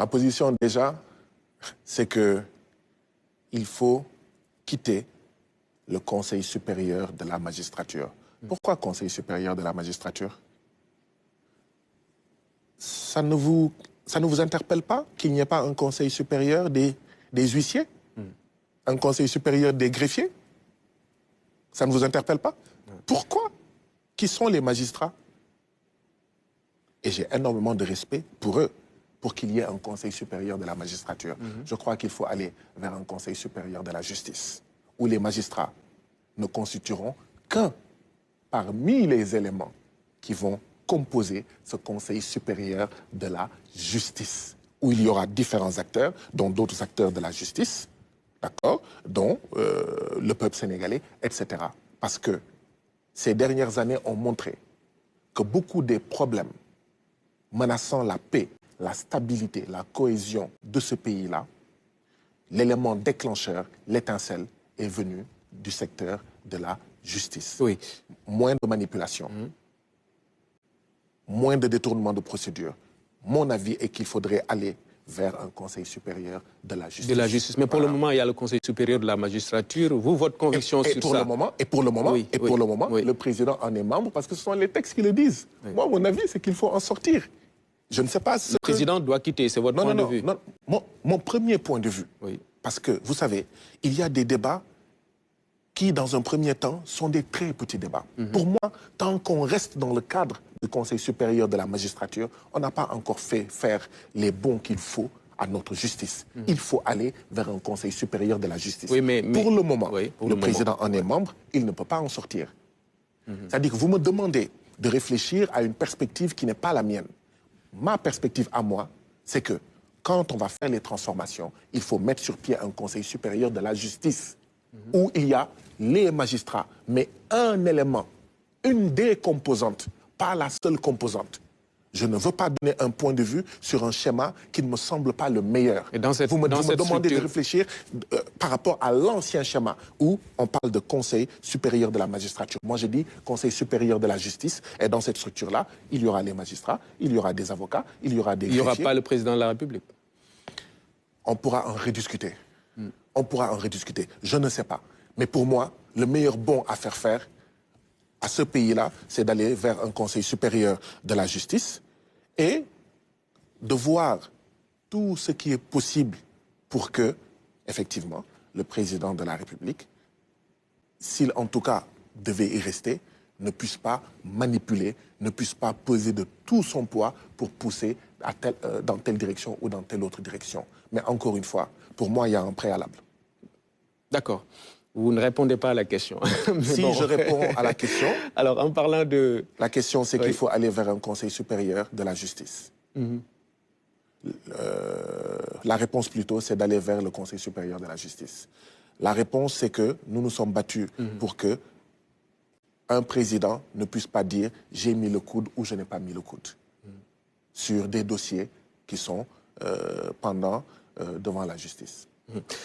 Ma position déjà, c'est que il faut quitter le Conseil supérieur de la magistrature. Pourquoi Conseil supérieur de la magistrature? Ça ne vous interpelle pas qu'il n'y ait pas un Conseil supérieur des huissiers? Un Conseil supérieur des greffiers? Ça ne vous interpelle pas? Pourquoi? Qui sont les magistrats? Et j'ai énormément de respect pour eux, pour qu'il y ait un Conseil supérieur de la magistrature. Je crois qu'il faut aller vers un Conseil supérieur de la justice, où les magistrats ne constitueront qu'un parmi les éléments qui vont composer ce Conseil supérieur de la justice, où il y aura différents acteurs, dont d'autres acteurs de la justice, d'accord, dont le peuple sénégalais, etc. Parce que ces dernières années ont montré que beaucoup des problèmes menaçant la paix, la stabilité, la cohésion de ce pays-là, l'élément déclencheur, l'étincelle, est venu du secteur de la justice. Oui. Moins de manipulation, moins de détournement de procédure. Mon avis est qu'il faudrait aller vers un Conseil supérieur de la justice. De la justice. Mais pour le moment, il y a le Conseil supérieur de la magistrature. Vous, votre conviction sur ça? Pour le moment, le président en est membre parce que ce sont les textes qui le disent. Oui. Moi, mon avis, c'est qu'il faut en sortir. Je ne sais pas ce Le président doit quitter, c'est votre point de vue? Non, mon premier point de vue. Oui. Parce que, vous savez, il y a des débats qui, dans un premier temps, sont des très petits débats. Pour moi, tant qu'on reste dans le cadre du Conseil supérieur de la magistrature, on n'a pas encore fait faire les bons qu'il faut à notre justice. Il faut aller vers un Conseil supérieur de la justice. Oui, mais pour le moment, le président en est membre, il ne peut pas en sortir. C'est-à-dire que vous me demandez de réfléchir à une perspective qui n'est pas la mienne. Ma perspective à moi, c'est que quand on va faire les transformations, il faut mettre sur pied un Conseil supérieur de la justice où il y a les magistrats, mais un élément, une des composantes, pas la seule composante. Je ne veux pas donner un point de vue sur un schéma qui ne me semble pas le meilleur. Et dans vous me demandez de réfléchir par rapport à l'ancien schéma où on parle de Conseil supérieur de la magistrature. Moi, je dis Conseil supérieur de la justice. Et dans cette structure-là, il y aura les magistrats, il y aura des avocats, il y aura des greffiers. Il n'y aura pas le président de la République? On pourra en rediscuter. On pourra en rediscuter. Je ne sais pas. Mais pour moi, le meilleur bond à faire à ce pays-là, c'est d'aller vers un Conseil supérieur de la justice et de voir tout ce qui est possible pour que, effectivement, le président de la République, s'il en tout cas devait y rester, ne puisse pas manipuler, ne puisse pas peser de tout son poids pour pousser dans telle direction ou dans telle autre direction. Mais encore une fois, pour moi, il y a un préalable. D'accord. Vous ne répondez pas à la question. Si bon, je réponds à la question... Alors, en parlant de... La question, c'est qu'il faut aller vers un Conseil supérieur de la justice. La réponse, plutôt, c'est d'aller vers le Conseil supérieur de la justice. La réponse, c'est que nous nous sommes battus pour que un président ne puisse pas dire « j'ai mis le coude » ou « je n'ai pas mis le coude » sur des dossiers qui sont pendants devant la justice.